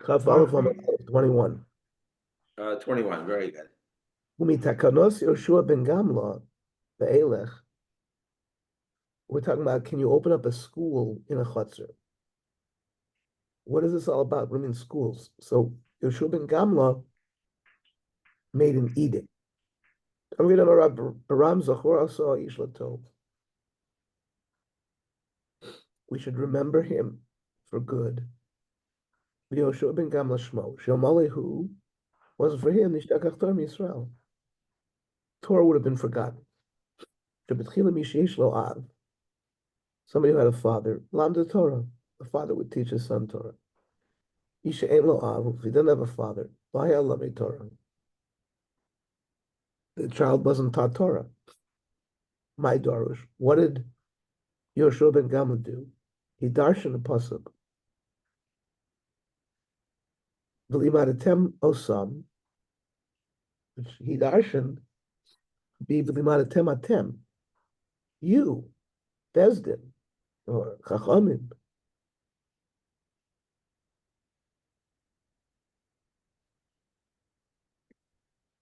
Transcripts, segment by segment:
Chaf Aleph Amud 21. 21, very good. Umitakanos Yoshua ben Gamla, Be'elech. We're talking about, can you open up a school in a chutzner? What is this all about? What do you mean schools? So Yoshua ben Gamla made an edict. We should remember him for good. Yoshua ben Gamla Shmo. Shomalehu was for him Nishtakach Torah Yisrael. Torah would have been forgotten. Somebody who had a father, Lamda Torah, the father would teach his son Torah. Isha ain't lo av, if he didn't have a father, Torah. The child wasn't taught Torah. My Darush. What did Yoshua ben Gamla do? He darshan a pasuk. V'limadatem osam, which he darshan, be v'limadatem atem. You, Bezdin, or Chachamim,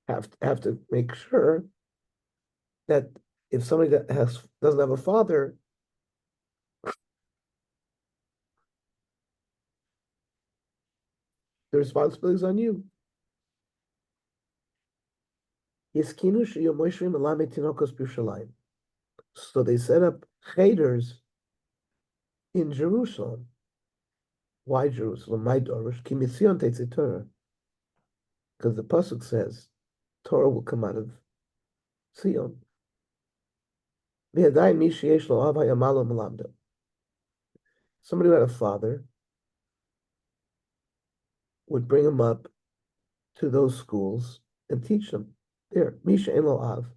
have to make sure that if somebody that doesn't have a father, the responsibility is on you. So they set up cheders in Jerusalem. Why Jerusalem? My Dorish, Ki Mitzion Tetzei Torah. Because the pasuk says Torah will come out of Zion. Somebody who had a father would bring him up to those schools and teach them. There, Misha en lo av,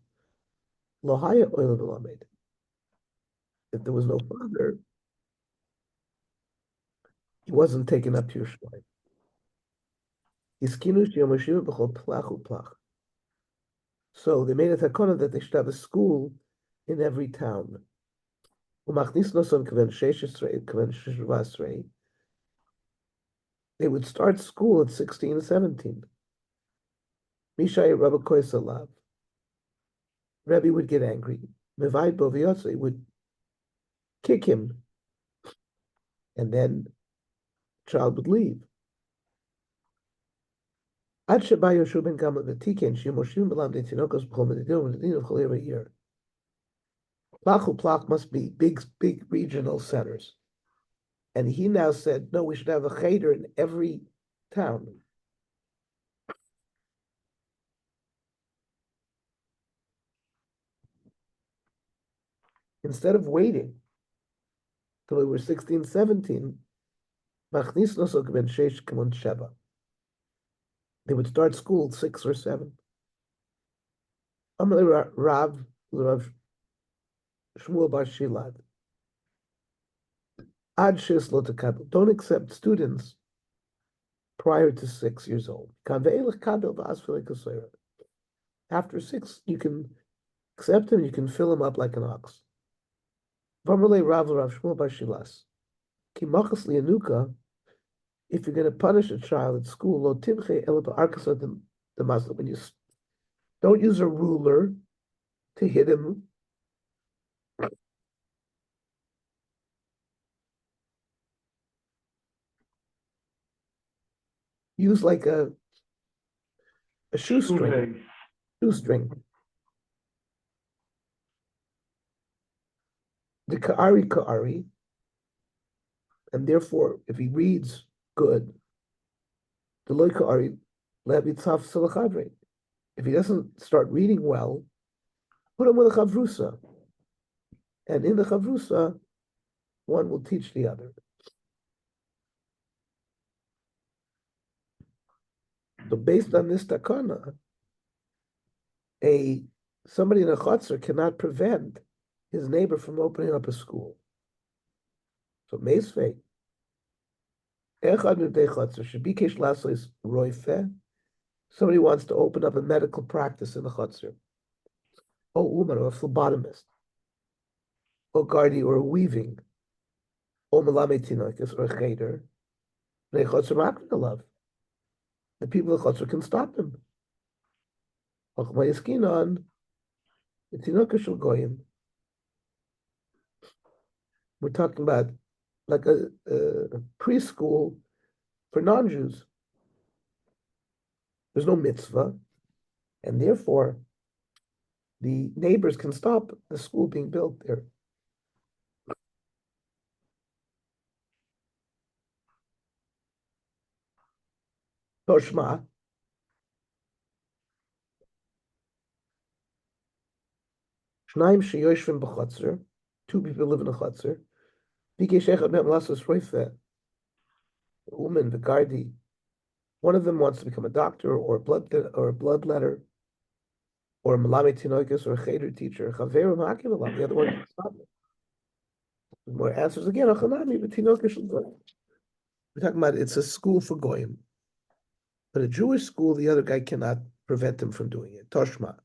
lo haya oil v'lamed. If there was no father, he wasn't taken up to Yerushalayim. So they made a takana that they should have a school in every town. They would start school at 16 and 17. Mishai Rabbi Koisalav. Rebbe would get angry. Mevai Boviyotze would kick him. And then the child would leave. Ad Sheba Yoshua ben Gamla v'tiken shemoshim b'lam de'tinokos b'chol medidin v'medidin of chol year. Plach must be big regional centers. And he now said, no, we should have a cheder in every town. Instead of waiting till we were 16, 17, they would start school at 6 or 7. Rav Shmuel Bar Shilad. Ad Shis Lo Tekabel. Don't accept students prior to 6 years old. After 6, you can accept him, you can fill him up like an ox. Rav Shmuel Bar Shilas. Ki machas lianuka, if you're going to punish a child at school, lo timche el ba'arkasot the Muslim, when you don't use a ruler to hit him. Use like a shoestring. Shoestring. The ka'ari, and therefore, if he reads good, the loy ka'ari le'abitzaf salachadre. If he doesn't start reading well, put him with a chavrusa, and in the chavrusa, one will teach the other. So based on this takana, somebody in a chutzner cannot prevent his neighbor from opening up a school. So meisvei, echad mibdei chutzner shebikesh lasos roife. Somebody wants to open up a medical practice in the chutzner. Oh, woman, or a phlebotomist, or gardi, or a weaving, or malame tinoikis, or a cheder. They chutzner makrin love. the people of the chutzner can stop him. We're talking about like a preschool for non-Jews. There's no mitzvah, and therefore the neighbors can stop the school being built there. Toshma, Shnaim sheyoshvim b'chutzner, two people live in a chutzner. Bikesh echad mehem lasos roife, umen v'gardi. One of them wants to become a doctor or a bloodletter or a malami tinoikis or a cheder teacher. Chaveru ma'akiv. The other one can stop it. More answers again. Achanami v'tinoikis shel goyim. We're talking about it's a school for goyim, but a Jewish school, the other guy cannot prevent him from doing it. Toshma.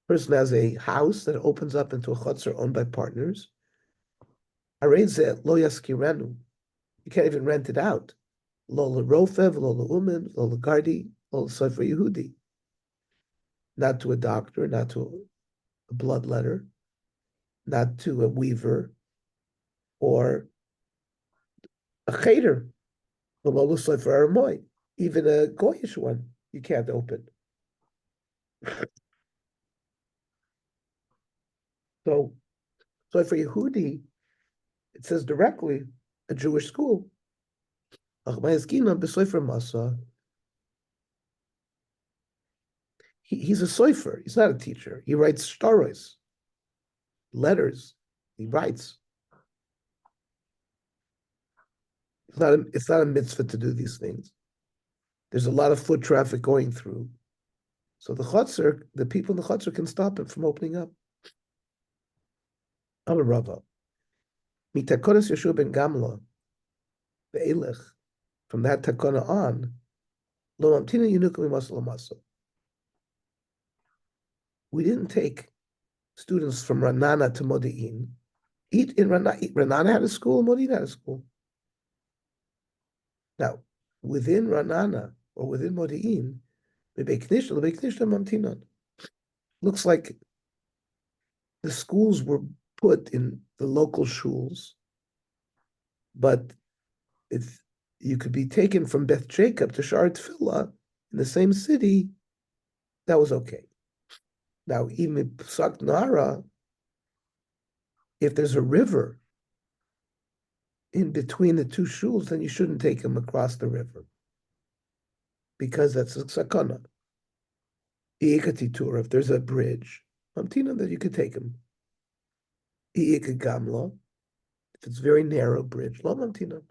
Person has a house that opens up into a chutzner owned by partners. Lo yaskirenu. You can't even rent it out. Lo l'rofev, lo l'umen, lo l'gardi, lo l'sofer Yehudi. Not to a doctor, not to a bloodletter, not to a weaver, or a cheder, lo l'sofer aramoy. Even a goyish one, you can't open. So for Yehudi, it says directly a Jewish school. He's a soifer. He's not a teacher. He writes stories, letters. He writes. It's not a mitzvah to do these things. There's a lot of foot traffic going through. So the people in the chutzner can stop it from opening up. Amar Rava. Mitakonas Yeshua ben Gamla, ve'elech, from that takona on, lo mamtina yunukum imasal masal. We didn't take students from Ranana to Modi'in. Ranana had a school, Modi'in had a school. Now, within Ranana or within Modi'in, looks like the schools were put in the local shuls, but if you could be taken from Beth Jacob to Shar Tefillah in the same city, that was okay. Now, even in Psak Nara, if there's a river in between the two shuls, then you shouldn't take them across the river because that's a sakana. If there's a bridge, Mamtina, that you could take them. Gamla, if it's very narrow bridge, lo Mamtina.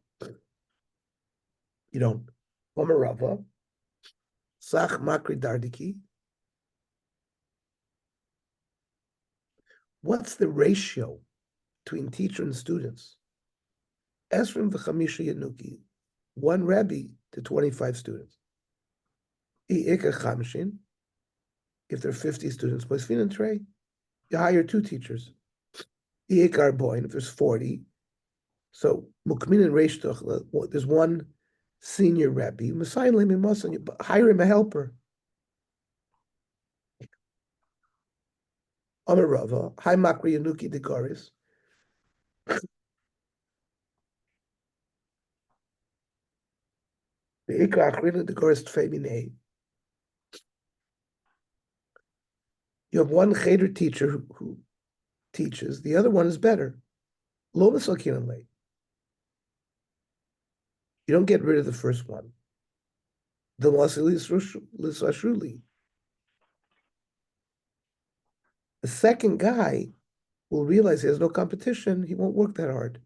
You don't. Omarava, Sach Makri Dardiki. What's the ratio between teacher and students? Esrim v'chamisha Yanuki, one Rebbe to 25 students. If there are 50 students, you hire two teachers. If there's 40, so Mukmin and Reish, there's one senior Rebbe, you hire him a helper. Amarava, Hai Makri Yanuki Degaris. The Ikra Achrina Degaris Tfemine. You have one cheder teacher who teaches, the other one is better. Lo Masakinale. You don't get rid of the first one. The Masili. The second guy will realize he has no competition, he won't work that hard.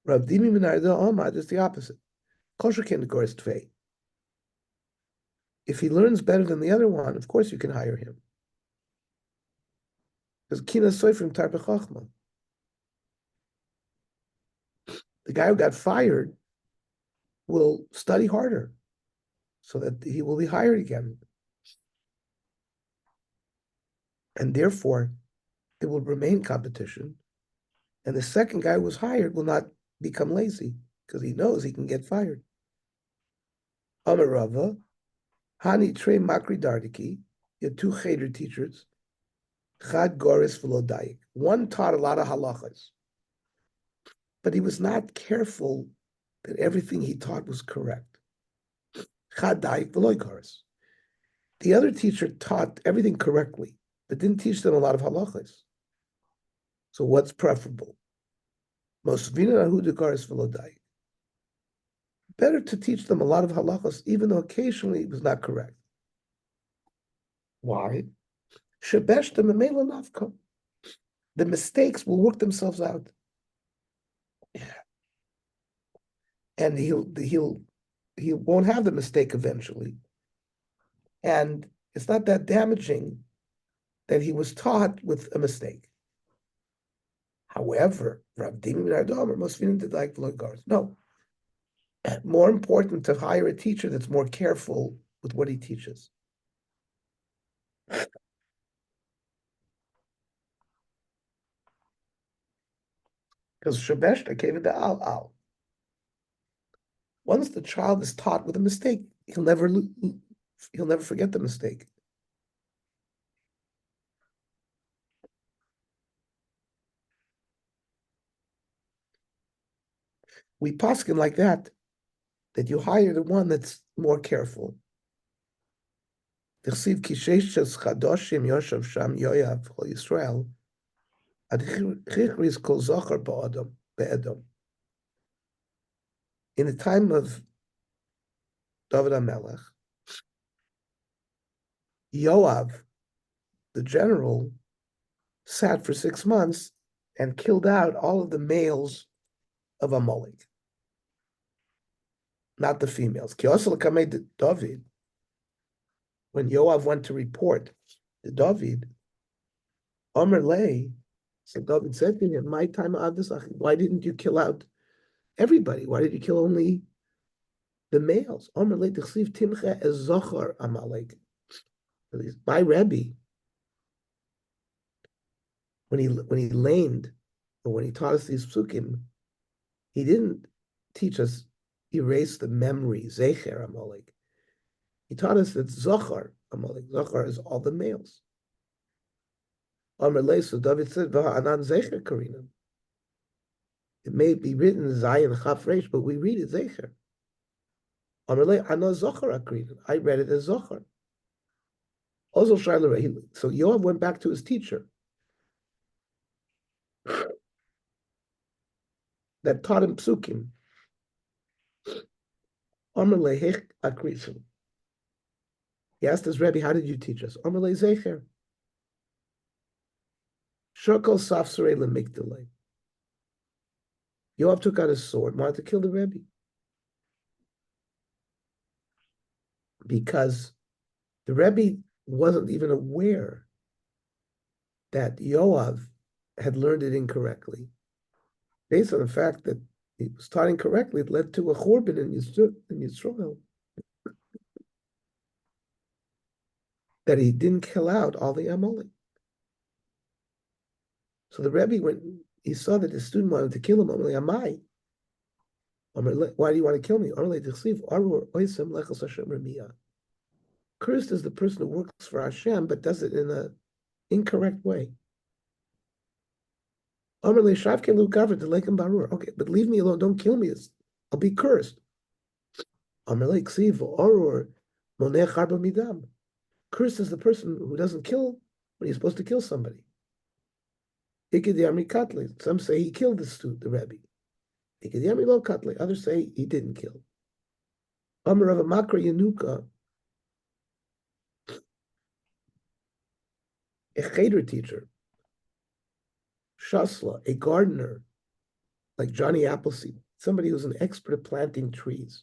Rav Dimi Minarda Omad is the opposite. If he learns better than the other one, of course you can hire him. Because Kina Soifrim Tarpe Chachma. The guy who got fired will study harder so that he will be hired again. And therefore, it will remain competition. And the second guy who was hired will not become lazy because he knows he can get fired. Amar Rava, Hani Trey Makri Dardiki, you had two cheder teachers, Chad Goris Velodayik. One taught a lot of halachas, but he was not careful that everything he taught was correct. Chad Daik Veloy Goris. The other teacher taught everything correctly, but didn't teach them a lot of halachas. So what's preferable? Mosvina Ahuda Goris Velodayik. Better to teach them a lot of halachas, even though occasionally it was not correct. Why? Shebesh the memela nafka. The mistakes will work themselves out, and he won't have the mistake eventually. And it's not that damaging that he was taught with a mistake. However, Rav Dimi Nardomer must fit into like Logars. No, more important to hire a teacher that's more careful with what he teaches. Because Shabeshta gave it the al. Once the child is taught with a mistake, he'll never forget the mistake. We paskin like that you hire the one that's more careful. In the time of David HaMelech, Yoav, the general, sat for 6 months and killed out all of the males of Amalek, not the females. David, when Yoav went to report to David, Omer Lay, so David said to him, "My time, why didn't you kill out everybody? Why did you kill only the males?" Omer Lay Tichsiv Timcha as Zochar Amalek. My Rebbe, when he laned, or when he taught us these psukim, he didn't teach us erase the memory, Zecher Amalek. He taught us that Zochar Amalek. Zochar is all the males. Amar Lei, so David said, V'ha'anan Zecher Karinam. It may be written Zayin Chaf Reish, but we read it Zecher. Amar Lei, Ana Zochar Akrinam. I read it as Zochar. Also, so Yoav went back to his teacher that taught him psukim. Amar Lei Hech Akrisim. He asked his Rebbe, how did you teach us? Amar Lei Zecher. Shokol Safsarei Lemikdalei. Yoav took out his sword, wanted to kill the Rebbe. Because the Rebbe wasn't even aware that Yoav had learned it incorrectly. Based on the fact that he was taught incorrectly, it led to a churban in Yisrael. That he didn't kill out all the Amalek. So the Rebbe, when he saw that the student wanted to kill him, I'm like, Amai. Why do you want to kill me? Cursed is the person who works for Hashem, but does it in an incorrect way. Okay, but leave me alone. Don't kill me. I'll be cursed. Cursed is the person who doesn't kill when he's supposed to kill somebody. Some say he killed the Rebbe. Others say he didn't kill. Amar of a Makra Yanuka, a cheder teacher, Shasla, a gardener, like Johnny Appleseed, somebody who's an expert at planting trees.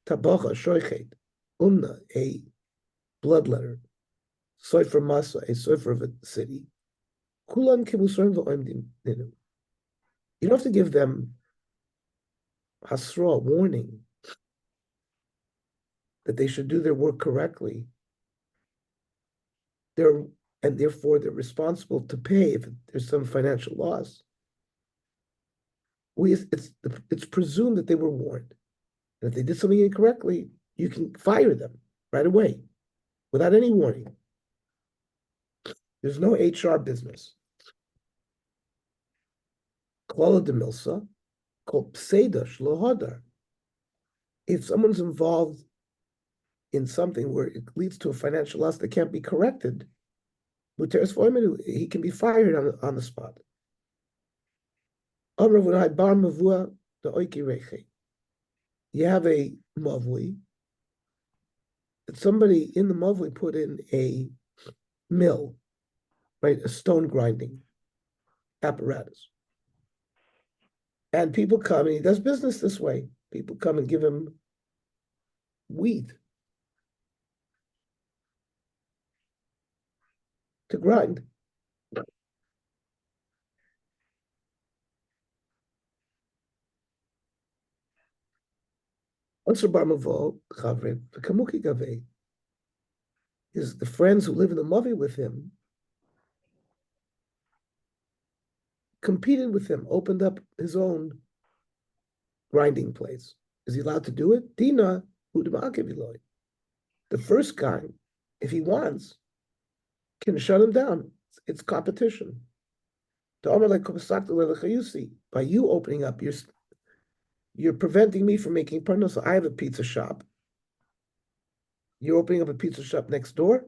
Tabacha, Shoichet, Umna, a bloodletter, Soifer Masa, a soifer of a city. Kulan Kibusorim V'Oimdim Ninu. You don't have to give them hasra, warning, that they should do their work correctly. And therefore they're responsible to pay if there's some financial loss. it's presumed that they were warned. And if they did something incorrectly, you can fire them right away without any warning. There's no HR business. Klala de Milsa, called Pseda Shlohadar. If someone's involved in something where it leads to a financial loss that can't be corrected, he can be fired on the spot. You have a mavli, that somebody in the mavli put in a mill, right, a stone grinding apparatus. And people come, and he does business this way. People come and give him wheat to grind. Is the friends who live in the Mavi with him competed with him, opened up his own grinding place. Is he allowed to do it? Dina, the first guy, if he wants, can shut him down. It's competition. By you opening up, you're preventing me from making parnasa. So I have a pizza shop. You're opening up a pizza shop next door.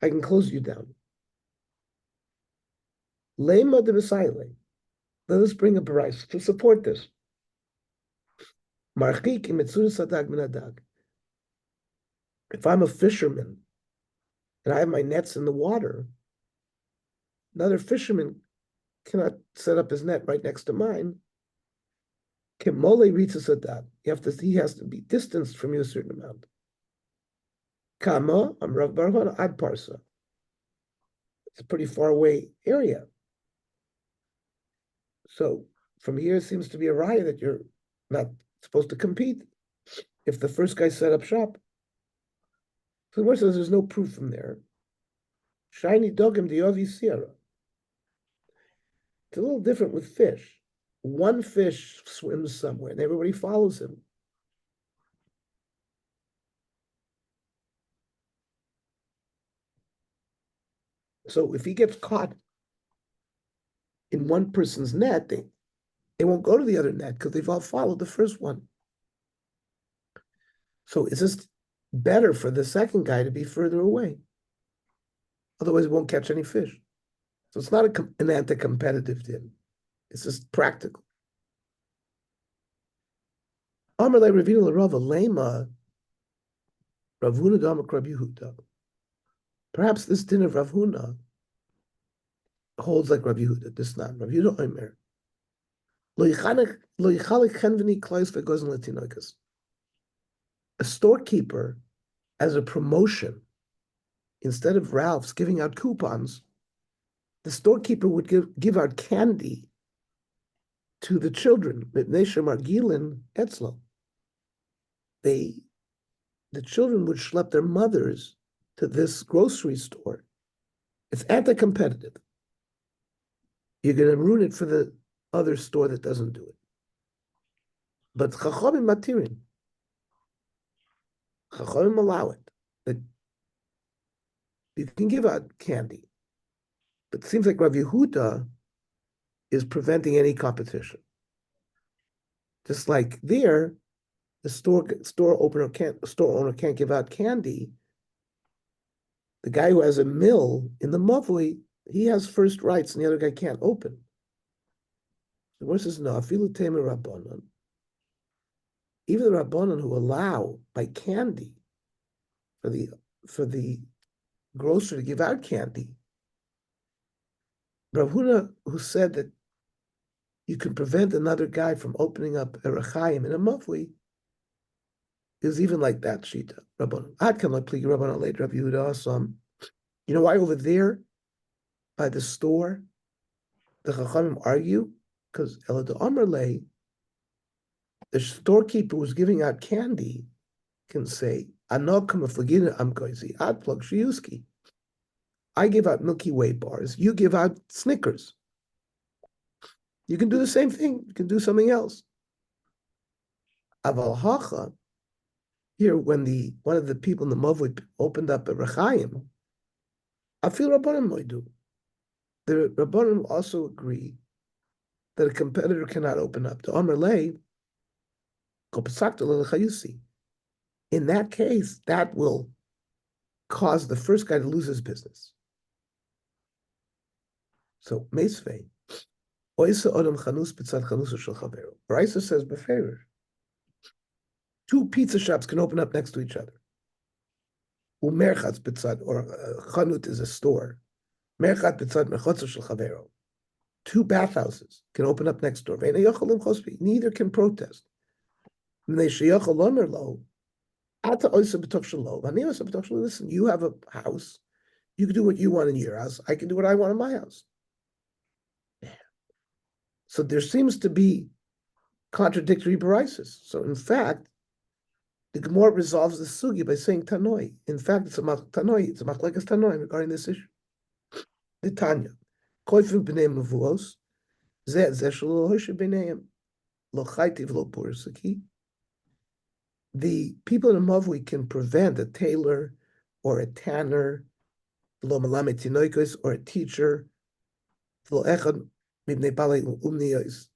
I can close you down. Lema de Messiah. Let us bring a price to support this. If I'm a fisherman and I have my nets in the water, another fisherman cannot set up his net right next to mine. He has to be distanced from you a certain amount. Kama, I'm Rav Barvan ad parsa. It's a pretty far away area. So from here, it seems to be a raya that you're not supposed to compete if the first guy set up shop. So the Gemara says there's no proof from there. Shiny dogim diyovi sierra. It's a little different with fish. One fish swims somewhere and everybody follows him. So if he gets caught in one person's net, they won't go to the other net because they've all followed the first one. So it's just better for the second guy to be further away. Otherwise, he won't catch any fish. So it's not an anti-competitive din. It's just practical. Amar le Ravina l'Rava lema Rav Huna d'Amar Rav Yehuda. Perhaps this din of Rav Huna holds like Rav Yehuda. This not Rav Yehuda Omer. Lo yichalik chenveni klois ve'gozen latinoikas. A storekeeper, as a promotion, instead of Ralph's giving out coupons, the storekeeper would give out candy to the children. The children would schlep their mothers to this grocery store. It's anti-competitive. You're going to ruin it for the other store that doesn't do it. But Chachamim matirin. Chachamim allow it. That you can give out candy. But it seems like Rav Yehuda is preventing any competition. Just like there, the store owner can't give out candy. The guy who has a mill in the Mavli, he has first rights, and the other guy can't open. The verse says, no, afilu temer rabbanon. Even the rabbanon who allow by candy for the grocer to give out candy. Rav Huna, who said that you can prevent another guy from opening up a rachayim in a mavli, is even like that shita. Rabbanon. Ad kan like pligi rabbanon later Rav Yehuda. You know why over there by the store the chachamim argue? Because Elad Amar Le, the storekeeper who's giving out candy can say, "Anok kamaflagina amkoizi ad plug shiyuski." I give out Milky Way bars. You give out Snickers. You can do the same thing. You can do something else. Aval hacha, here when one of the people in the Mavui opened up a Rechaim, I feel Rabbanim moidu. The Rabbanim also agree that a competitor cannot open up. The Amr Lei, in that case, that will cause the first guy to lose his business. So, Meisvei, Oisa Odom Chanus B'tzad Chanusa Shel Chavero. Brisa says Beferish. Two pizza shops can open up next to each other. Umerchatz B'tzad, or Chanut is a store. Merchat B'tzad Mechotzer Shel Chavero. Two bathhouses can open up next door. Neither can protest. Listen, you have a house. You can do what you want in your house. I can do what I want in my house. So there seems to be contradictory barises. So in fact, the Gemara resolves the sugi by saying tanoi. In fact, it's a tanoi. It's a machlekes tanoi regarding this issue. The Tanya, koifim b'nei mevuos, zeh shelo hoshe b'neihem, lo chaytiv lo pursaki. The people in Mavui can prevent a tailor or a tanner, lo malamet tinoikos, or a teacher, lo echad mibnei balei umniyos.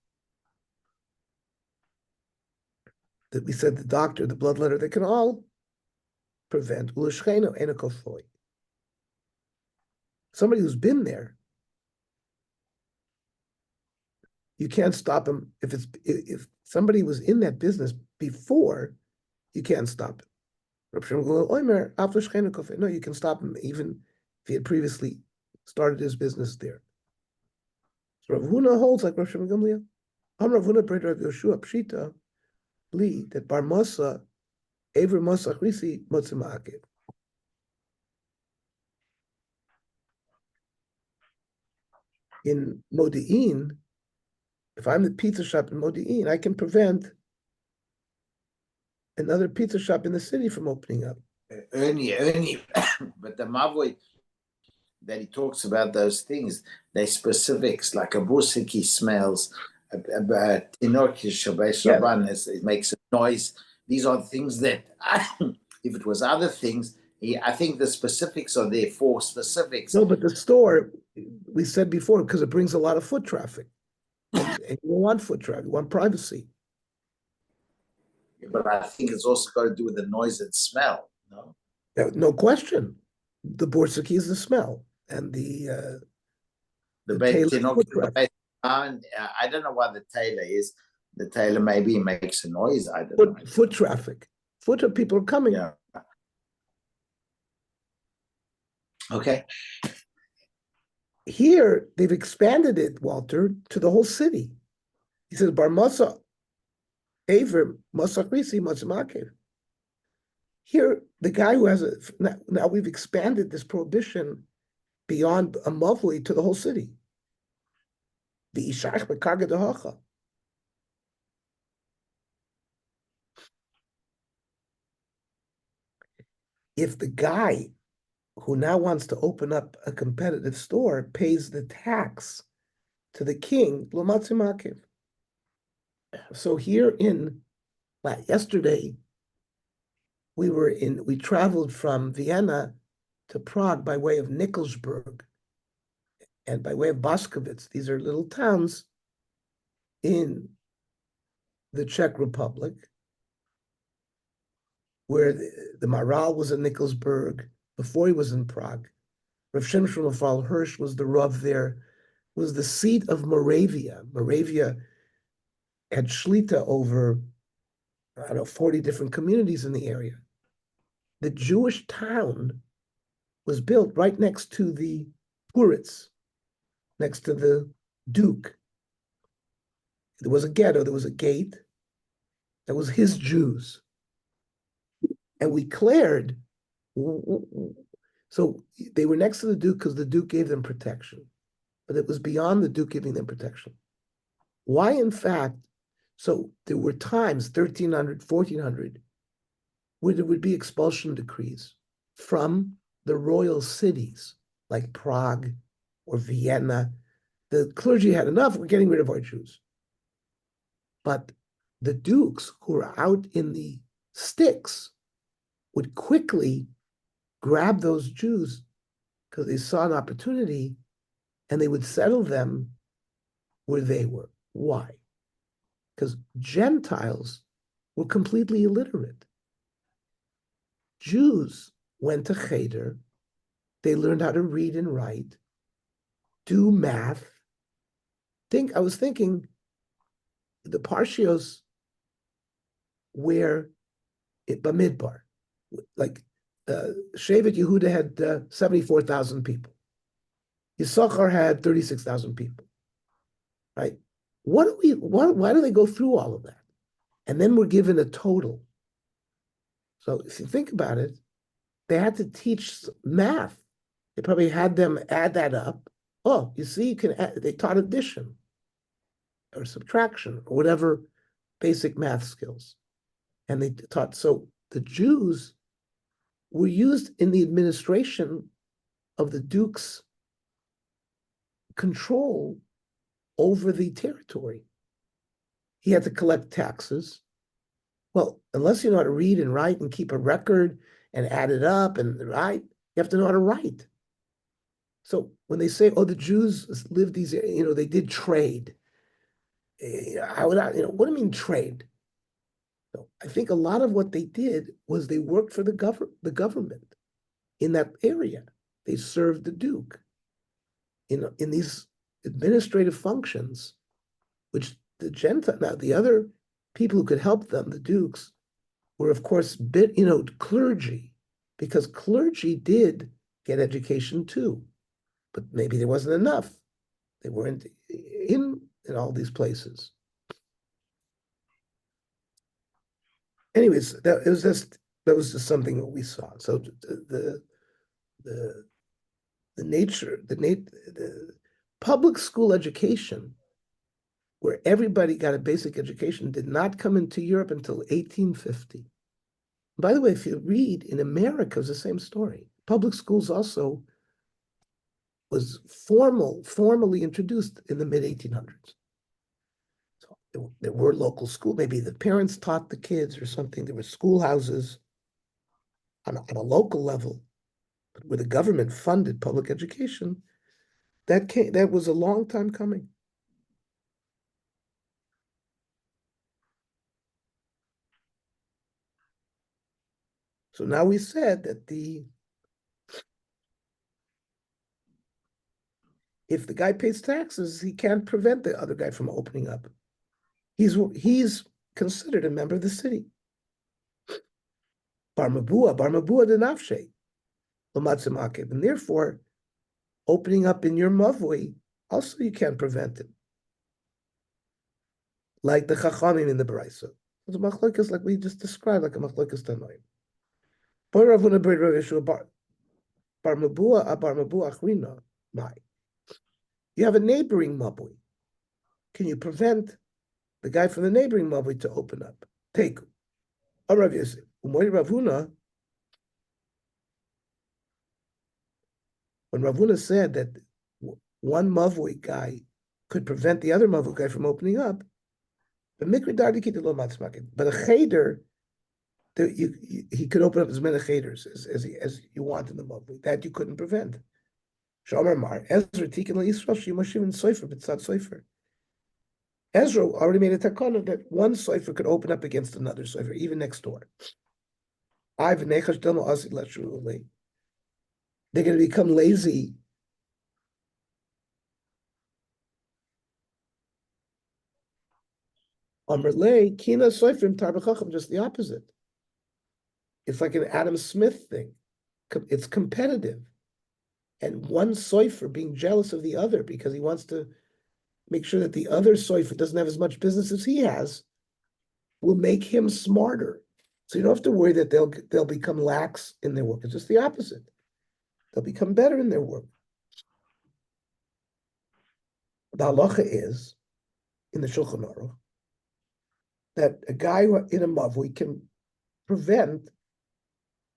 That we said the doctor, the bloodletter, they can all prevent. Somebody who's been there, you can't stop him. If somebody was in that business before, you can't stop him. No, you can stop him even if he had previously started his business there. So Rav Huna holds like Rav Shimon Gamliel. Rav Huna prayed Rav Yoshua Pshita, that Bar Mosa, Ever Mosa Chrisi, Motzima'akev. In Modi'in, if I'm the pizza shop in Modi'in, I can prevent another pizza shop in the city from opening up. Ernie, but the Mavoi that he talks about those things, they're specifics, like a busiki smells, it makes a noise. These are things that, if it was other things, I think the specifics are there for specifics. No, but the store, we said before, because it brings a lot of foot traffic. And you don't want foot traffic, you want privacy. But I think it's also got to do with the noise and smell, no? No question. The borsaki is the smell, and the I don't know why the tailor is. The tailor maybe makes a noise. I don't know. Foot traffic. Foot of people are coming. Yeah. Okay. Here, they've expanded it, Walter, to the whole city. He says, Bar Masa, Aver, Masakrisi, Masmakev. Here, the guy who has now we've expanded this prohibition beyond a Mavli to the whole city. The Ishach Bekaga Dehacha. If the guy who now wants to open up a competitive store pays the tax to the king, Lomatzimakiv. So here yesterday, we traveled from Vienna to Prague by way of Nikolsburg and by way of Boskovitz. These are little towns in the Czech Republic where the Maral was in Nikolsburg before he was in Prague. Rav Shimshon Raphael Hirsch was the Rav there, was the seat of Moravia. Moravia had Shlita over, 40 different communities in the area. The Jewish town was built right next to the Puritz, next to the Duke. There was a ghetto, there was a gate. That was his Jews. And we cleared, so they were next to the Duke because the Duke gave them protection. But it was beyond the Duke giving them protection. Why, in fact, so there were times, 1300, 1400, where there would be expulsion decrees from the royal cities like Prague or Vienna the clergy had enough, we're getting rid of our Jews. But the dukes who were out in the sticks would quickly grab those Jews because they saw an opportunity, and they would settle them where they were. Why? Because Gentiles were completely illiterate. Jews went to Cheder, they learned how to read and write, do math. I was thinking the Parshios where Bamidbar, like Shevet Yehuda had 74,000 people. Yisachar had 36,000 people, right? Why do they go through all of that? And then we're given a total. So if you think about it, they had to teach math. They probably had them add that up. Oh, you see, you can add, they taught addition or subtraction or whatever basic math skills. And they taught, so the Jews were used in the administration of the Duke's control over the territory. He had to collect taxes. Well, unless you know how to read and write and keep a record and add it up and write, you have to know how to write. So when they say, oh, the Jews lived these, they did trade. What do you mean trade? So I think a lot of what they did was they worked for the government in that area. They served the Duke in these administrative functions, which the other people who could help them, the Dukes, were of course clergy, because clergy did get education too, but maybe there wasn't enough. They weren't in all these places. Anyways, that was just something that we saw. So the public school education, where everybody got a basic education, did not come into Europe until 1850. By the way, if you read in America, it's the same story. Public schools also was formally introduced in the mid-1800s. So there were local schools. Maybe the parents taught the kids or something. There were schoolhouses on a local level, but where the government funded public education, that was a long time coming. So now we said that if the guy pays taxes, he can't prevent the other guy from opening up. He's considered a member of the city. Bar Mabua de Nafshe, and therefore, opening up in your mavui, also you can't prevent it. Like the Chachamim in the Baraisa. It's a machlokes like we just described, like a machlokes tanoim. Bar Ravuna Bar Rav Yeshua Bar Mabua Achrina, my. You have a neighboring mavui. Can you prevent the guy from the neighboring mavui to open up? Take Rav Yosef, Umoy Ravuna. When Ravuna said that one mavui guy could prevent the other mavui guy from opening up, but a cheder, he could open up as many cheders as you want in the mavui. That you couldn't prevent. Ezra already made a takana that one sofer could open up against another sofer, even next door. They're going to become lazy. Just the opposite. It's like an Adam Smith thing. It's competitive. And one sofer being jealous of the other because he wants to make sure that the other sofer doesn't have as much business as he has will make him smarter. So you don't have to worry that they'll become lax in their work. It's just the opposite. They'll become better in their work. The halacha is, in the Shulchan Aruch, that a guy in a mavui can prevent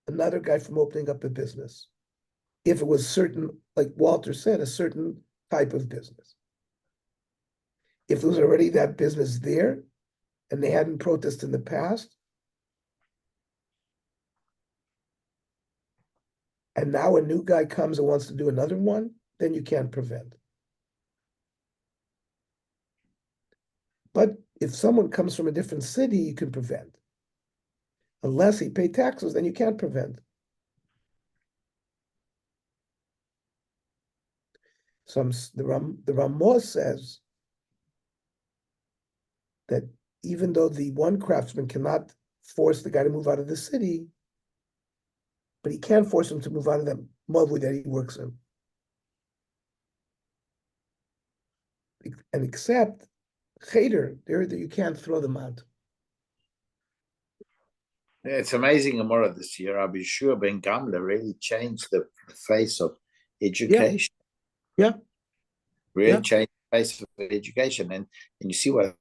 another guy from opening up a business if it was certain, like Walter said, a certain type of business. if there was already that business there and they hadn't protested in the past, and now a new guy comes and wants to do another one, then you can't prevent. But if someone comes from a different city, you can prevent. Unless he paid taxes, then you can't prevent. The Ramah says that even though the one craftsman cannot force the guy to move out of the city, but he can force him to move out of the mavui that he works in. And except cheder, there you can't throw them out. Yeah, it's amazing, Amora, this year. Rabbi Shua ben Gamla really changed the face of education. Yeah. Really Yeah. changed the face of education. And you see what